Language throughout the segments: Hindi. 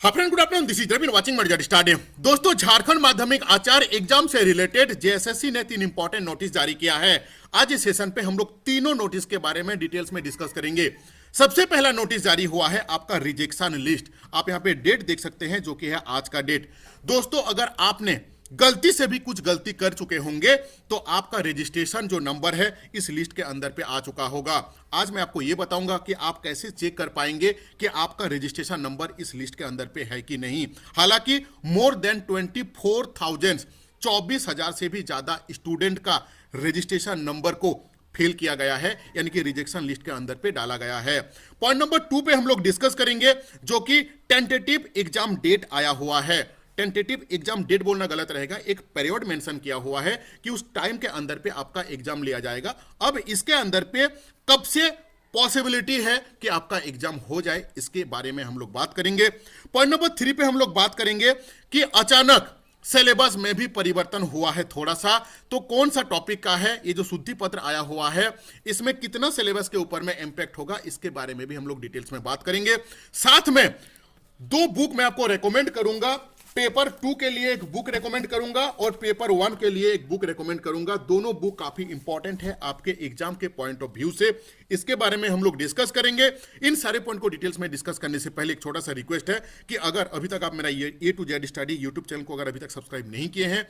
हाँ friend, good afternoon, this is Ravin watching मर्जाडी स्टाडियम। दोस्तों, झारखंड माध्यमिक आचार्य एग्जाम से रिलेटेड जेएसएससी ने 3 इंपॉर्टेंट नोटिस जारी किया है। आज इस सेशन पे हम लोग तीनों नोटिस के बारे में डिटेल्स में डिस्कस करेंगे। सबसे पहला नोटिस जारी हुआ है आपका रिजेक्शन लिस्ट। आप यहाँ पे डेट देख सकते हैं, जो कि है आज का डेट। दोस्तों, अगर आपने गलती से भी कुछ गलती कर चुके होंगे तो आपका रजिस्ट्रेशन जो नंबर है इस लिस्ट के अंदर पे आ चुका होगा। आज मैं आपको यह बताऊंगा कि आप कैसे चेक कर पाएंगे कि आपका रजिस्ट्रेशन नंबर इस लिस्ट के अंदर पे है कि नहीं। हालांकि मोर देन 24,000 से भी ज्यादा स्टूडेंट का रजिस्ट्रेशन नंबर को फेल किया गया है, यानी कि रिजेक्शन लिस्ट के अंदर पे डाला गया है। पॉइंट नंबर 2 पे हम लोग डिस्कस करेंगे, जो कि टेंटेटिव एग्जाम डेट आया हुआ है। टेंटेटिव एग्जाम डेट बोलना गलत रहेगा, एक पीरियड मेंशन किया हुआ है कि उस टाइम के अंदर पे आपका एग्जाम लिया जाएगा। अब इसके अंदर पे कब से पॉसिबिलिटी है कि आपका एग्जाम हो जाए, इसके बारे में हम लोग बात करेंगे। पॉइंट नंबर 3 पे हम लोग बात करेंगे कि अचानक सिलेबस में भी परिवर्तन हुआ है थोड़ा सा, तो कौन सा टॉपिक का है, ये जो शुद्धि पत्र आया हुआ है इसमें कितना सिलेबस के ऊपर में इंपैक्ट होगा, इसके बारे में भी हम लोग डिटेल्स में बात करेंगे। साथ में 2 बुक मैं आपको रेकमेंड करूंगा। पेपर 2 के लिए एक बुक रेकमेंड करूंगा और पेपर 1 के लिए एक बुक रेकमेंड करूंगा। दोनों बुक काफी इंपॉर्टेंट है आपके एग्जाम के पॉइंट ऑफ व्यू से। इसके बारे में हम लोग डिस्कस करेंगे। इन सारे पॉइंट को डिटेल्स में डिस्कस करने से पहले एक छोटा सा रिक्वेस्ट है कि अगर अभी तक आप मेरा A to Z study YouTube channel को अगर अभी तक सब्सक्राइब नहीं किए हैं,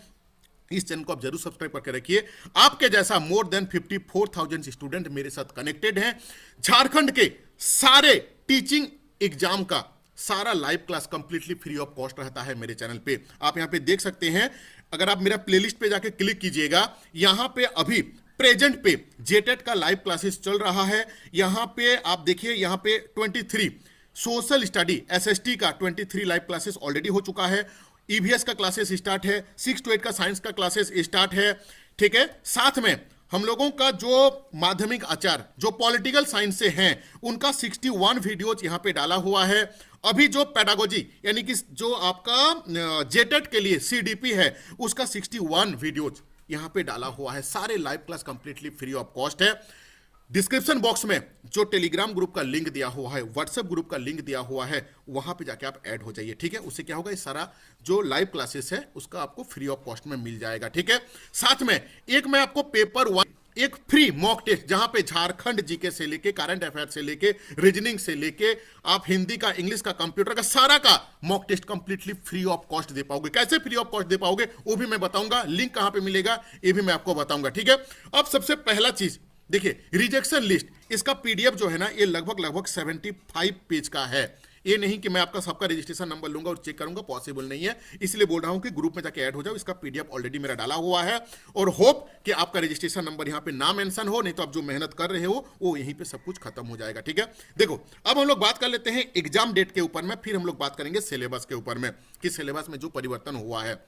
इस चैनल को आप जरूर सब्सक्राइब करके रखिए। आपके जैसा मोर देन 54,000 स्टूडेंट मेरे साथ कनेक्टेड हैं। झारखंड के सारे टीचिंग एग्जाम का सारा live class completely free of cost रहता है मेरे चैनल पे। आप यहां पे देख सकते हैं, अगर आप मेरा प्लेलिस्ट पे जाके क्लिक कीजिएगा, यहां पे अभी प्रेजेंट पे जेटेट का लाइव क्लासेस चल रहा है। यहां पे आप देखिए, यहां पे 23 सोशल स्टडी एसएसटी का 23 लाइव क्लासेस ऑलरेडी हो चुका है। ईवीएस का क्लासेस स्टार्ट है, 6 to 8 का साइंस का क्लासेस स्टार्ट है। ठीक है, साथ में हम लोगों का जो माध्यमिक आचार्य जो पॉलिटिकल साइंस से हैं, उनका 61 वीडियोज यहां पे डाला हुआ है। अभी जो पेडागोजी यानी कि जो आपका जेटेट के लिए सीडीपी है, उसका 61 वीडियोज यहां पे डाला हुआ है। सारे live class completely free of cost है। डिस्क्रिप्शन बॉक्स में जो टेलीग्राम ग्रुप का लिंक दिया हुआ है, व्हाट्सएप ग्रुप का लिंक दिया हुआ है, वहां पे जाके आप ऐड हो जाइए। ठीक है, उससे क्या होगा, इस सारा जो लाइव क्लासेस है उसका आपको फ्री ऑफ कॉस्ट में मिल जाएगा। ठीक है, साथ में एक मैं आपको पेपर 1 एक फ्री मॉक टेस्ट, जहां पे झारखंड जीके से लेके करंट अफेयर से लेके रीजनिंग से लेके आप हिंदी का, इंग्लिश का, कंप्यूटर का सारा का mock test completely free of cost दे पाओगे। कैसे फ्री ऑफ कॉस्ट दे पाओगे वो भी मैं बताऊंगा, लिंक कहां पे मिलेगा ये भी मैं आपको बताऊंगा। ठीक है, अब सबसे पहला चीज देखिए, रिजेक्शन लिस्ट, इसका पीडीएफ जो है ना, ये लगभग 75 पेज का है। ये नहीं कि मैं आपका सबका रजिस्ट्रेशन नंबर लूंगा और चेक करूंगा, पॉसिबल नहीं है। इसलिए बोल रहा हूं कि ग्रुप में जाके ऐड हो जाओ। इसका पीडीएफ ऑलरेडी मेरा डाला हुआ है और होप कि आपका रजिस्ट्रेशन नंबर यहां पे ना मेंशन हो, नहीं तो आप जो मेहनत कर रहे हो वो यहीं पे सब कुछ खत्म हो जाएगा। ठीक है, देखो अब हम लोग बात कर लेते हैं एग्जाम डेट के ऊपर में, फिर हम लोग बात करेंगे सिलेबस के ऊपर में कि सिलेबस में जो परिवर्तन हुआ है।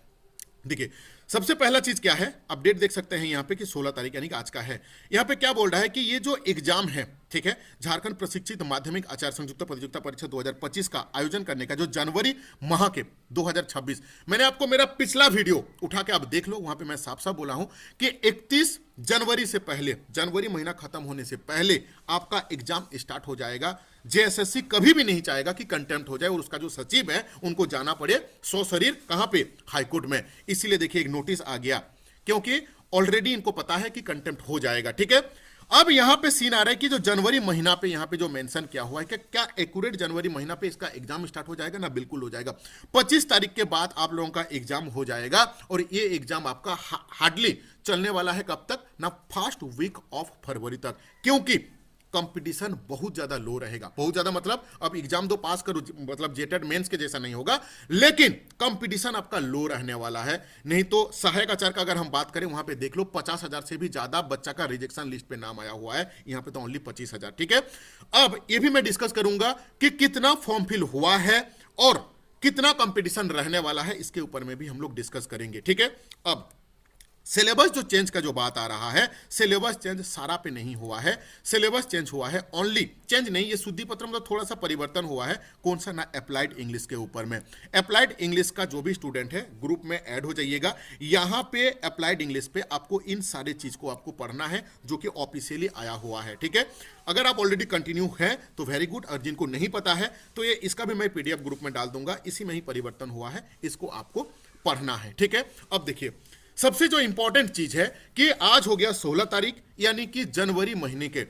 देखिए, सबसे पहला चीज क्या है, अपडेट देख सकते हैं यहां पे कि 16 तारीख यानी कि आज का है। यहां पे क्या बोल रहा है कि ये जो एग्जाम है, ठीक है, झारखंड प्रशिक्षित माध्यमिक आचार्य संयुक्त प्रतियोगिता परीक्षा 2025 का आयोजन करने का जो जनवरी माह के 2026, मैंने आपको मेरा पिछला वीडियो उठा के आप देख लो, वहां पे मैं साफ साफ बोला हूं कि 31 जनवरी से पहले, जनवरी महीना खत्म होने से पहले आपका एग्जाम स्टार्ट हो जाएगा। जेएसएससी कभी भी नहीं चाहेगा कि कंटेम्प्ट हो जाए और उसका जो सचिव है उनको जाना पड़े सौ शरीर कहां पे, हाईकोर्ट में। इसीलिए देखिए एक नोटिस आ गया, क्योंकि ऑलरेडी इनको पता है कि कंटेम्प्ट हो जाएगा। ठीक है, अब यहां पे सीन आ रहा है कि जो जनवरी महीना पे यहां पे जो मेंशन किया हुआ है कि क्या एक्यूरेट जनवरी महीना पे इसका एग्जाम स्टार्ट हो जाएगा ना, बिल्कुल हो जाएगा। 25 तारीख के बाद आप लोगों का एग्जाम हो जाएगा और ये एग्जाम आपका हार्डली चलने वाला है कब तक ना, फर्स्ट वीक ऑफ फरवरी तक, क्योंकि कंपटीशन बहुत ज्यादा लो रहेगा। बहुत ज्यादा मतलब अब एग्जाम दो पास करो, मतलब जेटेड मेंस के जैसा नहीं होगा, लेकिन कंपटीशन आपका लो रहने वाला है। नहीं तो सहायक आचार्य का अगर हम बात करें, वहां पे देख लो 50,000 से भी ज्यादा बच्चा का रिजेक्शन लिस्ट पे नाम आया हुआ है, यहां पे तो ओनली 25,000। ठीक है, अब ये भी मैं डिस्कस करूंगा कि कितना फॉर्म फिल हुआ है और कितना कंपटीशन रहने वाला है, इसके ऊपर में भी हम लोग डिस्कस करेंगे। ठीक है, अब सिलेबस जो चेंज का जो बात आ रहा है, सिलेबस चेंज सारा पे नहीं हुआ है। सिलेबस चेंज हुआ है ओनली, चेंज नहीं, ये शुद्धि पत्र में थोड़ा सा परिवर्तन हुआ है। कौन सा ना, अप्लाइड इंग्लिश के ऊपर में। अप्लाइड इंग्लिश का जो भी स्टूडेंट है ग्रुप में ऐड हो जाइएगा। यहां पे अप्लाइड इंग्लिश पे आपको इन सारे चीज को आपको पढ़ना है जो कि ऑफिशियली आया हुआ है, ठीक है। अगर आप ऑलरेडी कंटिन्यू है तो वेरी गुड, और जिनको नहीं पता है तो ये इसका भी मैं पीडीएफ ग्रुप में डाल दूंगा, इसी में ही परिवर्तन हुआ है, इसको आपको पढ़ना है, ठीक है। अब देखिए, सबसे जो इंपॉर्टेंट चीज है कि आज हो गया 16 तारीख, यानी कि जनवरी महीने के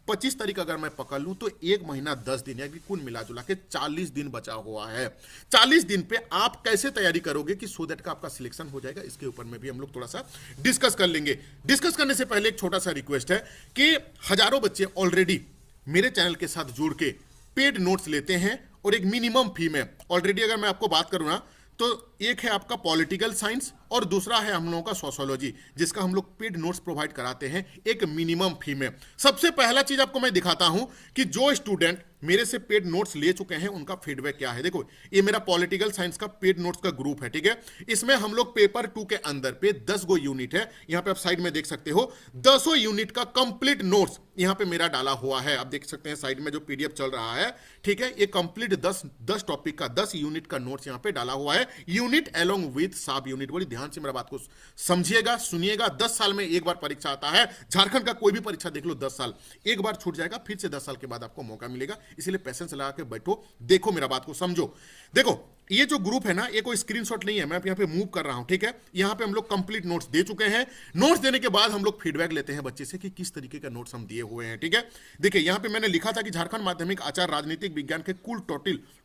25 तारीख अगर मैं पकड़ लूं तो 1 महीना 10 दिन, यानी कुल मिला जुला के 40 दिन बचा हुआ है। 40 दिन पे आप कैसे तैयारी करोगे कि सो दैट का आपका सिलेक्शन हो जाएगा, इसके ऊपर में भी हम लोग थोड़ा सा डिस्कस कर लेंगे। डिस्कस करने से पहले एक छोटा सा रिक्वेस्ट है कि हजारों बच्चे ऑलरेडी मेरे चैनल के साथ जुड़ के पेड नोट्स लेते हैं, और एक मिनिमम फी में ऑलरेडी अगर मैं आपको बात करूं ना, तो एक है आपका पॉलिटिकल साइंस और दूसरा है हम लोगों का सोशियोलॉजी, जिसका हम लोग पेड नोट्स प्रोवाइड कराते हैं एक मिनिमम फी में। सबसे पहला चीज आपको मैं दिखाता हूं कि जो स्टूडेंट मेरे से पेड नोट्स ले चुके हैं उनका फीडबैक क्या है। देखो, ये मेरा पॉलिटिकल साइंस का पेड नोट्स का ग्रुप है, ठीक है। इसमें हम लोग पेपर 2 के अंदर पे 10 गो यूनिट है, यहां पे आप साइड में देख सकते हो 10 यूनिट का कंप्लीट नोट्स यहां पे मेरा डाला हुआ है। आप देख सकते हैं साइड में जो पीडीएफ चल रहा है, ठीक है। ये कंप्लीट 10 टॉपिक का 10 यूनिट का नोट्स यहां पे डाला हुआ है, यूनिट अलोंग विद सब यूनिट। बड़ी ध्यान से मेरा बात को समझिएगा, सुनिएगा। 10 साल में एक बार परीक्षा आता है, झारखंड का कोई भी परीक्षा देख लो, 10 साल एक बार छूट जाएगा, फिर से 10 साल के बाद आपको मौका मिलेगा। इसलिए पेशेंस लगा के बैठो, देखो मेरा बात को समझो। देखो, ये जो ग्रुप है ना, ये कोई स्क्रीनशॉट नहीं है, मैं यहाँ पे मूव कर रहा हूं, ठीक है। यहाँ पे हम लोग कंप्लीट नोट्स दे चुके हैं। नोट्स देने के बाद हम लोग फीडबैक लेते हैं बच्चे से कि किस तरीके का नोट्स हम दिए हुए हैं, ठीक है। देखिए, यहाँ पे मैंने लिखा था कि झारखंड माध्यमिक आचार राजनीतिक विज्ञान के कुल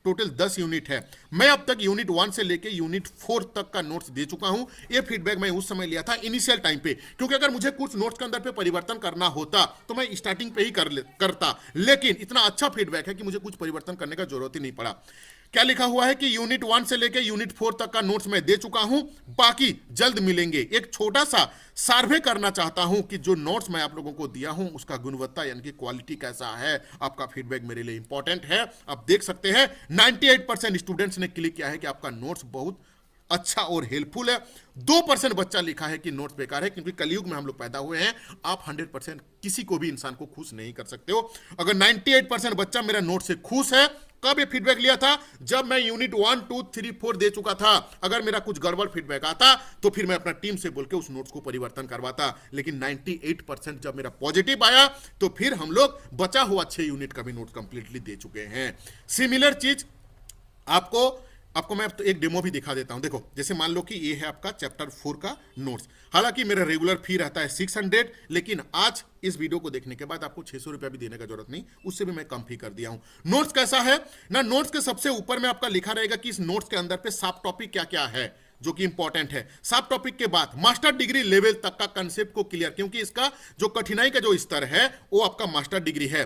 टोटल 10 यूनिट है। मैं अब तक यूनिट 1 से लेके यूनिट 4 तक का नोट्स दे चुका हूं। ये फीडबैक मैं उस समय लिया था इनिशियल टाइम पे, क्योंकि अगर मुझे कुछ नोट्स के अंदर पे परिवर्तन करना होता तो मैं स्टार्टिंग पे ही करता, लेकिन इतना अच्छा फीडबैक है कि मुझे कुछ परिवर्तन करने का जरूरत ही नहीं पड़ा। क्या लिखा हुआ है कि यूनिट 1 से लेकर यूनिट 4 तक का नोट्स मैं दे चुका हूं, बाकी जल्द मिलेंगे। एक छोटा सा सर्वे करना चाहता हूं कि जो नोट्स मैं आप लोगों को दिया हूं उसका गुणवत्ता यानी कि क्वालिटी कैसा है। आपका फीडबैक मेरे लिए इंपॉर्टेंट है। आप देख सकते हैं 98% स्टूडेंट्स ने क्लिक किया है कि आपका नोट्स बहुत अच्छा और हेल्पफुल है। 2% बच्चा लिखा है कि नोट्स बेकार है, क्योंकि कलयुग में हम लोग पैदा हुए हैं। आप 100% किसी को भी इंसान को खुश नहीं कर सकते हो। अगर 98% बच्चा मेरा नोट से खुश है, कब ये फीडबैक लिया था? जब मैं यूनिट 1, 2, 3, 4 दे चुका था। अगर मेरा कुछ गड़बड़ फीडबैक आता तो फिर मैं अपना टीम से बोल के उस नोट्स को परिवर्तन करवाता, लेकिन 98% जब मेरा पॉजिटिव आया तो फिर हम लोग बचा हुआ 6 यूनिट का भी नोट्स कंप्लीटली दे चुके हैं। सिमिलर चीज आपको मैं तो एक डेमो भी दिखा देता हूं। देखो, जैसे मान लो कि ये है आपका चैप्टर 4 का नोट्स। हालांकि मेरा रेगुलर फी रहता है 600, लेकिन आज इस वीडियो को देखने के बाद आपको 600 रुपया भी देने का जरूरत नहीं, उससे भी मैं कम फी कर दिया हूं। नोट्स कैसा है ना, नोट्स के सबसे ऊपर में आपका लिखा रहेगा कि इस नोट्स के अंदर पे सब टॉपिक क्या क्या है, जो कि इंपॉर्टेंट है। सब टॉपिक के बाद मास्टर डिग्री लेवल तक का कंसेप्ट को क्लियर, क्योंकि इसका जो कठिनाई का जो स्तर है वो आपका मास्टर डिग्री है।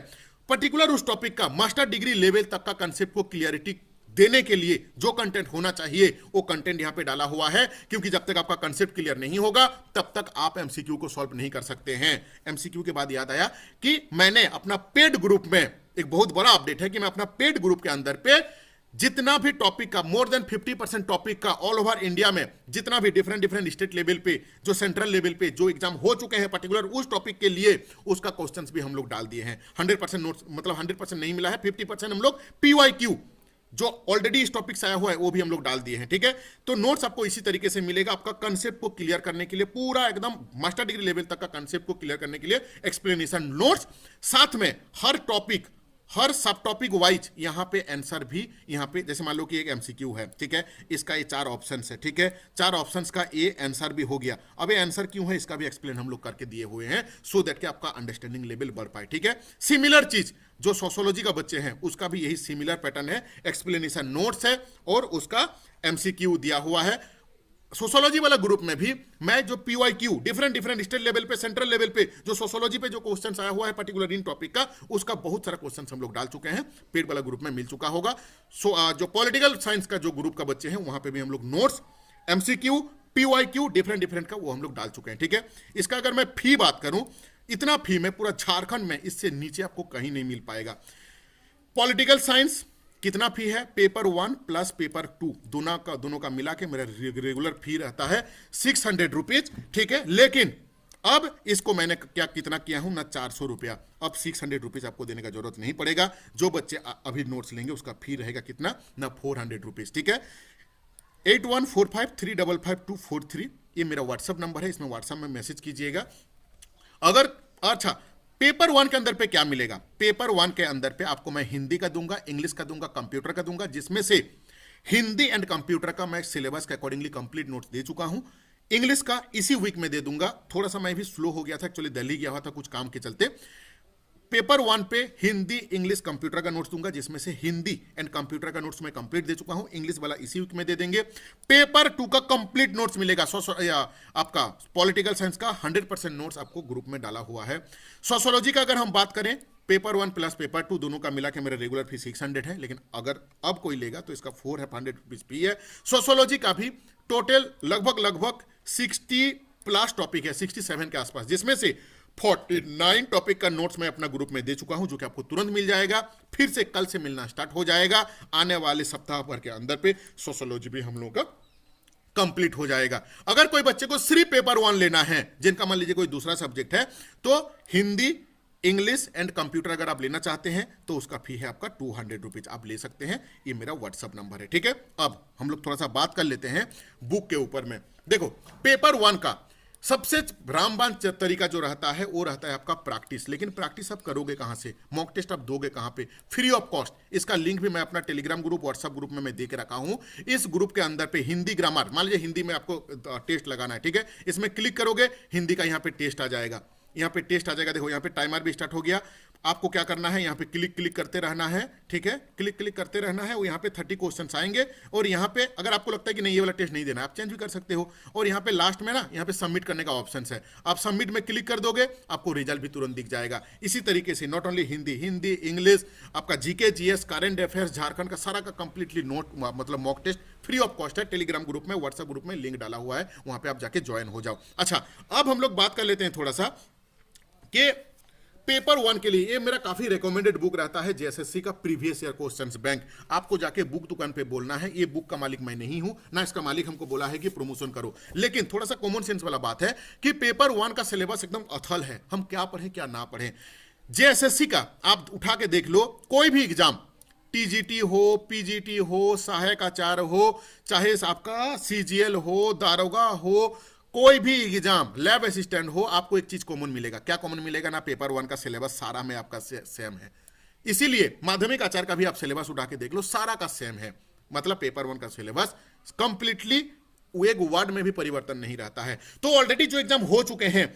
पर्टिकुलर उस टॉपिक का मास्टर डिग्री लेवल तक का कंसेप्ट को क्लियरिटी देने के लिए जो कंटेंट होना चाहिए वो कंटेंट यहां पे डाला हुआ है, क्योंकि जब तक आपका कंसेप्ट क्लियर नहीं होगा तब तक आप एमसीक्यू को सॉल्व नहीं कर सकते हैं। एमसीक्यू के बाद याद आया कि मैंने अपना पेड ग्रुप में, एक बहुत बड़ा अपडेट है कि मैं अपना पेड ग्रुप के अंदर पे जितना भी टॉपिक का मोर देन 50% टॉपिक का ऑल ओवर इंडिया में जितना भी डिफरेंट स्टेट लेवल पे, जो सेंट्रल लेवल पे जो एग्जाम हो चुके हैं पर्टिकुलर उस टॉपिक के लिए, उसका क्वेश्चंस भी हम लोग डाल दिए हैं। 100% नोट्स, मतलब 100% नहीं मिला है, 50% हम लोग PYQ जो ऑलरेडी इस टॉपिक से आया हुआ है वो भी हम लोग डाल दिए हैं, ठीक है। तो नोट्स आपको इसी तरीके से मिलेगा। आपका कंसेप्ट को क्लियर करने के लिए, पूरा एकदम मास्टर डिग्री लेवल तक का कंसेप्ट को क्लियर करने के लिए एक्सप्लेनेशन नोट्स, साथ में हर टॉपिक, हर सब टॉपिक वाइज यहां पे आंसर भी, यहां पे जैसे मान लो कि एक एमसीक्यू है, ठीक है, इसका ये 4 ऑप्शंस है, ठीक है, 4 ऑप्शंस का ये आंसर भी हो गया। अब ये आंसर क्यों है इसका भी एक्सप्लेन हम लोग करके दिए हुए हैं, सो दैट कि आपका अंडरस्टैंडिंग लेवल बढ़ पाए, ठीक है। सिमिलर चीज जो सोशियोलॉजी का बच्चे हैं उसका भी यही सिमिलर पैटर्न है, एक्सप्लेनेशन नोट्स है और उसका एमसीक्यू दिया हुआ है। सोशियोलॉजी वाला ग्रुप में भी मैं जो PYQ डिफरेंट स्टेट लेवल पे, सेंट्रल लेवल पे जो सोशियोलॉजी पे जो क्वेश्चन आया हुआ है पर्टिकुलर इन टॉपिक का, उसका बहुत सारा क्वेश्चन हम लोग डाल चुके हैं, पेड वाला ग्रुप में मिल चुका होगा। जो पॉलिटिकल साइंस का जो ग्रुप का बच्चे हैं वहां पे भी हम लोग नोट्स, MCQ, PYQ डिफरेंट का वो हम लोग डाल चुके हैं, ठीक है। इसका अगर मैं फी बात करूं, इतना फी में पूरा झारखंड में इससे नीचे आपको कहीं नहीं मिल पाएगा। पॉलिटिकल साइंस कितना फी है? पेपर 1 प्लस पेपर 2 दोनों का मिला के मेरा रेगुलर फी रहता है 600 रुपीज, ठीक है। लेकिन अब इसको मैंने क्या कितना किया हूं ना, 400 रुपया। अब 600 रुपीज आपको देने का जरूरत नहीं पड़ेगा। जो बच्चे अभी नोट्स लेंगे उसका फी रहेगा कितना ना, 400 रुपीज, ठीक है। 8145355243 ये मेरा व्हाट्सअप नंबर है, इसमें व्हाट्सअप में मैसेज कीजिएगा। अगर अच्छा, पेपर 1 के अंदर पे क्या मिलेगा? पेपर 1 के अंदर पे आपको मैं हिंदी का दूंगा, इंग्लिश का दूंगा, कंप्यूटर का दूंगा, जिसमें से हिंदी एंड कंप्यूटर का मैं सिलेबस के अकॉर्डिंगली कंप्लीट नोट्स दे चुका हूं। इंग्लिश का इसी वीक में दे दूंगा। थोड़ा सा मैं भी स्लो हो गया था, एक्चुअली दिल्ली गया हुआ था कुछ काम के चलते। पेपर 1 पे हिंदी, इंग्लिश, कंप्यूटर का नोट्स दूंगा, जिसमें से हिंदी एंड कंप्यूटर का नोट्स मैं कंप्लीट दे चुका हूं। इंग्लिश वाला इसी वीक में दे देंगे। पेपर 2 का कंप्लीट नोट्स मिलेगा। आपका पॉलिटिकल साइंस का 100% नोट्स आपको ग्रुप में डाला हुआ है। सोशियोलॉजी का अगर हम बात करें, पेपर 1 प्लस पेपर 2 दोनों का मिला के मेरा रेगुलर फी 600 है, लेकिन अगर अब कोई लेगा तो इसका 400 रुपीज फी है। सोशियोलॉजी का भी टोटल लगभग 60 प्लस टॉपिक है, 67 के आसपास, जिसमें से 49 टॉपिक का नोट्स मैं अपना ग्रुप में दे चुका हूं, जो कि आपको तुरंत मिल जाएगा। फिर से कल से मिलना स्टार्ट हो जाएगा। आने वाले सप्ताह भर के अंदर पे सोशियोलॉजी भी हम लोगों का कंप्लीट हो जाएगा। अगर कोई बच्चे को सिर्फ पेपर 1 लेना है, जिनका मान लीजिए कोई दूसरा सब्जेक्ट है, तो हिंदी, इंग्लिश एंड कंप्यूटर अगर आप लेना चाहते हैं तो उसका फी है आपका 200 रुपीज, आप ले सकते हैं। ये मेरा व्हाट्सअप नंबर है, ठीक है। अब हम लोग थोड़ा सा बात कर लेते हैं बुक के ऊपर में। देखो, पेपर 1 का सबसे रामबाण तरीका जो रहता है वो रहता है आपका प्रैक्टिस। लेकिन प्रैक्टिस आप करोगे कहां से? मॉक टेस्ट आप दोगे कहां पे? Free of cost. इसका लिंक भी मैं अपना टेलीग्राम ग्रुप, व्हाट्सएप ग्रुप में मैं दे के रखा हूं। इस ग्रुप के अंदर पे हिंदी ग्रामर, मान लीजिए हिंदी में आपको टेस्ट लगाना है, ठीक है। इसमें क्लिक करोगे, हिंदी का यहाँ पे टेस्ट आ जाएगा। यहाँ पे टेस्ट आ जाएगा। देखो यहाँ पे टाइमर भी स्टार्ट हो गया। आपको क्या करना है, यहाँ पे क्लिक करते रहना है, ठीक है। क्लिक करते रहना है। और यहाँ पे 30 क्वेश्चंस आएंगे। और यहाँ पे अगर आपको लगता है कि नहीं ये वाला टेस्ट नहीं देना, आप चेंज भी कर सकते हो। और यहाँ पे लास्ट में ना, यहाँ पे सबमिट करने का ऑप्शन है। आप सबमिट में क्लिक कर दोगे, आपको रिजल्ट भी तुरंत दिख जाएगा। इसी तरीके से नॉट ओनली हिंदी, इंग्लिश, आपका GK, GS, current affairs, Jharkhand का सारा का कंप्लीटली नोट, मतलब mock test free of cost है। टेलीग्राम ग्रुप में, व्हाट्सएप ग्रुप में लिंक डाला हुआ है, वहां पे आप जाके ज्वाइन हो जाओ। अच्छा, अब हम लोग बात कर लेते हैं थोड़ा सा कि पेपर 1 के लिए ये मेरा काफी रिकमेंडेड बुक रहता है, जेएसएससी का प्रीवियस ईयर क्वेश्चंस बैंक। आपको जाके बुक दुकान पे बोलना है। ये बुक का मालिक मैं नहीं हूं ना, इसका मालिक हमको बोला है कि प्रमोशन करो। लेकिन थोड़ा सा कॉमन सेंस वाला बात है कि पेपर 1 का सिलेबस एकदम अथल है। हम क्या पढ़ें क्या ना पढ़ें। जेएसएससी का आप उठा के देख लो, कोई भी एग्जाम, टीजीटी हो, पीजीटी हो, सहायक आचार्य हो, चाहे आपका सीजीएल हो, दारोगा हो, कोई भी एग्जाम, लैब असिस्टेंट हो, आपको एक चीज कॉमन मिलेगा। क्या कॉमन मिलेगा ना, पेपर 1 का सिलेबस सारा में आपका सेम है। इसीलिए माध्यमिक आचार्य का भी आप सिलेबस उठा के देख लो, सारा का सेम है। मतलब पेपर 1 का सिलेबस कंप्लीटली एक वर्ड में भी परिवर्तन नहीं रहता है। तो ऑलरेडी जो एग्जाम हो चुके हैं,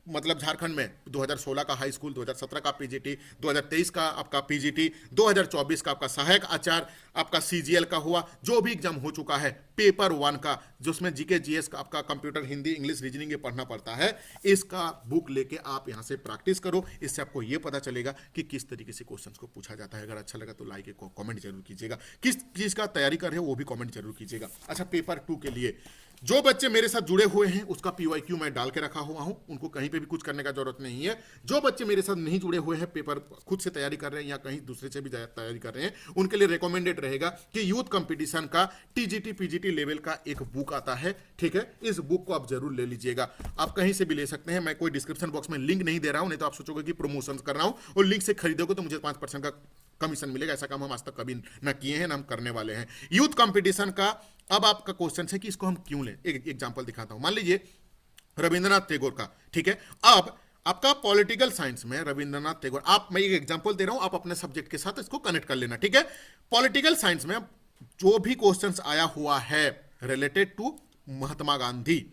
मतलब झारखंड में 2016 का हाई स्कूल, 2017 का पीजीटी, 2023 का आपका पीजीटी, 2024 का आपका सहायक आचार्य, आपका सीजीएल का हुआ, जो भी एग्जाम हो चुका है पेपर 1 का, जिसमें जीके, जीएस का, आपका कंप्यूटर, हिंदी, इंग्लिश, रीजनिंग ये पढ़ना पड़ता है, इसका बुक लेके आप यहां से प्रैक्टिस करो। इससे आपको ये पता चलेगा कि किस तरीके से क्वेश्चंस को पूछा जाता है। अगर अच्छा लगा तो लाइक कमेंट जरूर कीजिएगा। किस चीज का तैयारी कर रहे हो वो भी कमेंट जरूर कीजिएगा। अच्छा, पेपर 2 के लिए जो बच्चे मेरे साथ जुड़े हुए हैं उसका पीवाईक्यू मैं डाल के रखा हुआ हूं, उनको कहीं पे भी कुछ करने का जरूरत नहीं है। जो बच्चे मेरे साथ नहीं जुड़े हुए हैं, पेपर खुद से तैयारी कर रहे हैं या कहीं दूसरे से भी तैयारी कर रहे हैं, उनके लिए रिकमेंडेड रहेगा कि यूथ कंपटीशन का टीजीटी, पीजीटी लेवल का एक बुक आता है, ठीक है। इस बुक को आप जरूर ले लीजिएगा। आप कहीं से भी ले सकते हैं। मैं कोई डिस्क्रिप्शन बॉक्स में लिंक नहीं दे रहा हूं, नहीं तो आप सोचोगे कि प्रमोशन कर रहा हूं। और लिंक से खरीदोगे तो मुझे 5% का कमीशन मिलेगा। ऐसा काम हम आज तक कभी ना किए हैं, ना हम करने वाले हैं। यूथ कंपटीशन का अब आपका क्वेश्चन है कि इसको हम क्यों लें। एक एग्जांपल दिखाता हूं। मान लीजिए रविंद्रनाथ टैगोर का, ठीक है। अब आपका पॉलिटिकल साइंस में रविंद्रनाथ टैगोर, आप, मैं एक एग्जांपल दे रहा हूं, आप अपने सब्जेक्ट के साथ इसको कनेक्ट कर लेना, ठीक है। पॉलिटिकल साइंस में जो भी क्वेश्चंस आया हुआ है related to Mahatma Gandhi,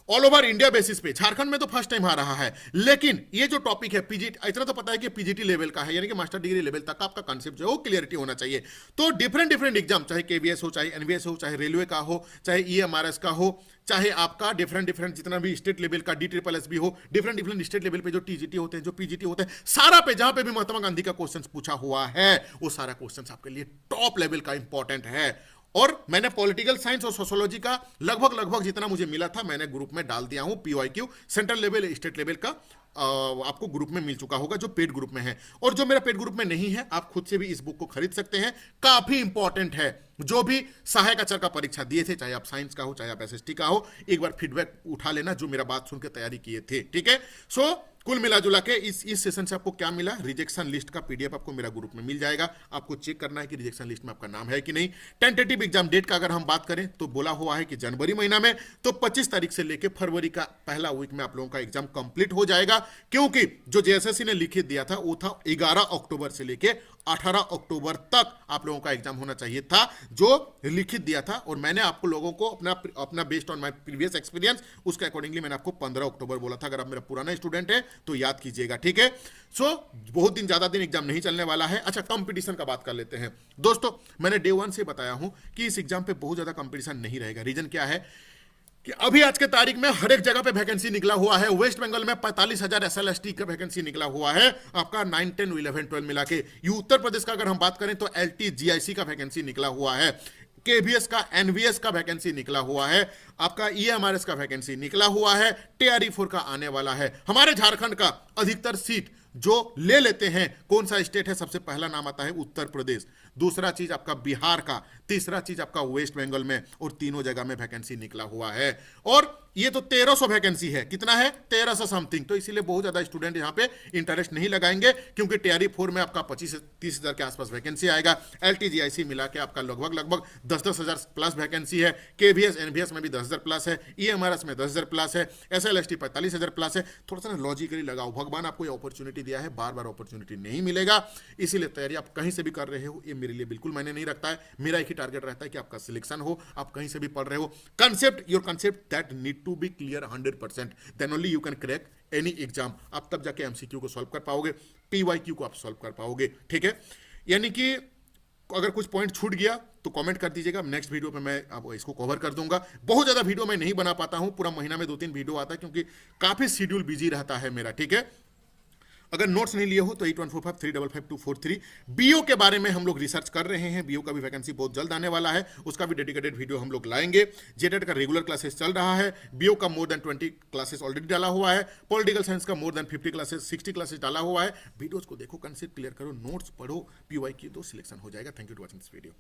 all over India basis पे, झारखंड में तो फर्स्ट टाइम आ रहा है, लेकिन ये जो टॉपिक है पीजीटी, इतना तो पता है कि पीजीटी लेवल का है, यानी कि मास्टर डिग्री लेवल तक का आपका कॉन्सेप्ट जो है वो क्लियरिटी होना चाहिए। तो डिफरेंट एग्जाम, चाहे केवीएस हो, चाहे एनवीएस हो, चाहे रेलवे का हो, चाहे ईएमआरएस का हो, चाहे आपका डिफरेंट जितना भी स्टेट लेवल का DSSS भी हो, डिफरेंट स्टेट लेवल पे जो टीजीटी होते हैं, जो पीजीटी होते हैं, सारा पे जहां पे भी महात्मा गांधी का क्वेश्चन पूछा हुआ है, वो सारा क्वेश्चन आपके लिए टॉप लेवल का इंपॉर्टेंट है। और मैंने पॉलिटिकल साइंस और सोशोलॉजी का लगभग लगभग जितना मुझे मिला था मैंने ग्रुप में डाल दिया हूं। PYQ central level state level का आपको ग्रुप में मिल चुका होगा जो पेड ग्रुप में है। और जो मेरा पेड ग्रुप में नहीं है आप खुद से भी इस बुक को खरीद सकते हैं, काफी इंपॉर्टेंट है। जो भी सहायक आचार का परीक्षा दिए थे, चाहे आप साइंस का हो चाहे आप एसएसटी का हो, एक बार फीडबैक उठा लेना जो मेरा बात सुन के तैयारी किए थे, ठीक है। सो कुल मिला जुला के इस सेशन से आपको क्या मिला, रिजेक्शन लिस्ट का पीडीएफ आपको मेरा ग्रुप में मिल जाएगा। आपको चेक करना है कि रिजेक्शन लिस्ट में आपका नाम है कि नहीं। टेंटेटिव एग्जाम डेट का अगर हम बात करें तो बोला हुआ है कि जनवरी महीना में, तो 25 तारीख से लेकर फरवरी का पहला वीक में आप लोगों का एग्जाम कंप्लीट हो जाएगा। क्योंकि जो जेएसएससी ने लिखित दिया था वो था 11 अक्टूबर से लेकर 18 अक्टूबर तक आप लोगों का एग्जाम होना चाहिए था, जो लिखित दिया था। और मैंने आपको लोगों को अपना based on my previous experience उसके अकॉर्डिंगली मैंने आपको 15 अक्टूबर बोला था। अगर आप मेरा पुराना स्टूडेंट है तो याद कीजिएगा, ठीक है। सो बहुत दिन ज्यादा दिन एग्जाम नहीं चलने वाला है। अच्छा, कंपटीशन का बात कर लेते हैं दोस्तों। मैंने डे 1 से बताया हूं कि इस एग्जाम पे बहुत ज्यादा कंपटीशन नहीं रहेगा। रीजन क्या है कि अभी आज के तारीख में हर एक जगह पे वैकेंसी निकला हुआ है। वेस्ट बंगाल में 45,000 एसएलएसटी का वैकेंसी निकला हुआ है आपका 9, 10, 11, 12 मिला के। उत्तर प्रदेश का अगर हम बात करें तो एलटी जीआईसी का वैकेंसी निकला हुआ है, केवीएस का एनवीएस का वैकेंसी निकला हुआ है, आपका ईएमआरएस का वैकेंसी निकला हुआ है, टीआरई4 का आने वाला है। हमारे झारखंड का अधिकतर सीट जो ले लेते हैं, कौन सा स्टेट है, सबसे पहला नाम आता है उत्तर प्रदेश, दूसरा चीज आपका बिहार का, तीसरा चीज आपका वेस्ट बंगाल में, और तीनों जगह में वैकेंसी निकला हुआ है। और ये तो 1300 वैकेंसी है, कितना है 1300 समथिंग। तो इसीलिए बहुत ज्यादा स्टूडेंट यहां पे इंटरेस्ट नहीं लगाएंगे, क्योंकि टीआरई4 में आपका 25 से 30 हजार के आसपास वैकेंसी आएगा। एलटीजीआईसी मिला के आपका लगभग लगभग 10-10 हजार प्लस वैकेंसी है। केवीएस एनवीएस में भी 10 हजार प्लस है, ईएमआरएस में 10 हजार प्लस है, एसएलएसटी 45 हजार प्लस है। थोड़ा सा लॉजिकली लगाओ, भगवान आपको ये अपॉर्चुनिटी दिया है, बार बार अपॉर्चुनिटी नहीं मिलेगा। इसीलिए तैयारी आप कहीं से भी कर रहे हो, ये मेरे लिए बिल्कुल मायने नहीं रखता है। मेरा एक ही टारगेट रहता है कि आपका सिलेक्शन हो। आप कहीं से भी पढ़ रहे हो, concept your concept that need to be clear 100%, then only you can crack any exam. आप तब जाके एमसीक्यू को सॉल्व कर पाओगे, पीवाईक्यू को आप सॉल्व कर पाओगे, ठीक है। यानी कि अगर कुछ पॉइंट छूट गया तो कमेंट कर दीजिएगा, नेक्स्ट वीडियो पे मैं अब इसको कवर कर दूंगा। बहुत ज्यादा वीडियो मैं नहीं बना पाता हूं, पूरा महीना में 2-3 वीडियो आता है क्योंकि काफी शेड्यूल बिजी रहता है मेरा, ठीक है। अगर नोट्स नहीं लिए हो तो 8145355243। बीओ के बारे में हम लोग रिसर्च कर रहे हैं, बीओ का भी वैकेंसी बहुत जल्द आने वाला है, उसका भी डेडिकेटेड वीडियो हम लोग लाएंगे। जेटेट का रेगुलर क्लासेस चल रहा है, बीओ का मोर देन 20 क्लासेस ऑलरेडी डाला हुआ है, पॉलिटिकल साइंस का मोर देन 50 क्लासेस 60 क्लासेस डाला हुआ है। वीडियोस को देखो, कंसेप्ट क्लियर करो, नोट्स पढ़ो, पीवाईक्यू तो सिलेक्शन हो जाएगा। Thank you for watching this video.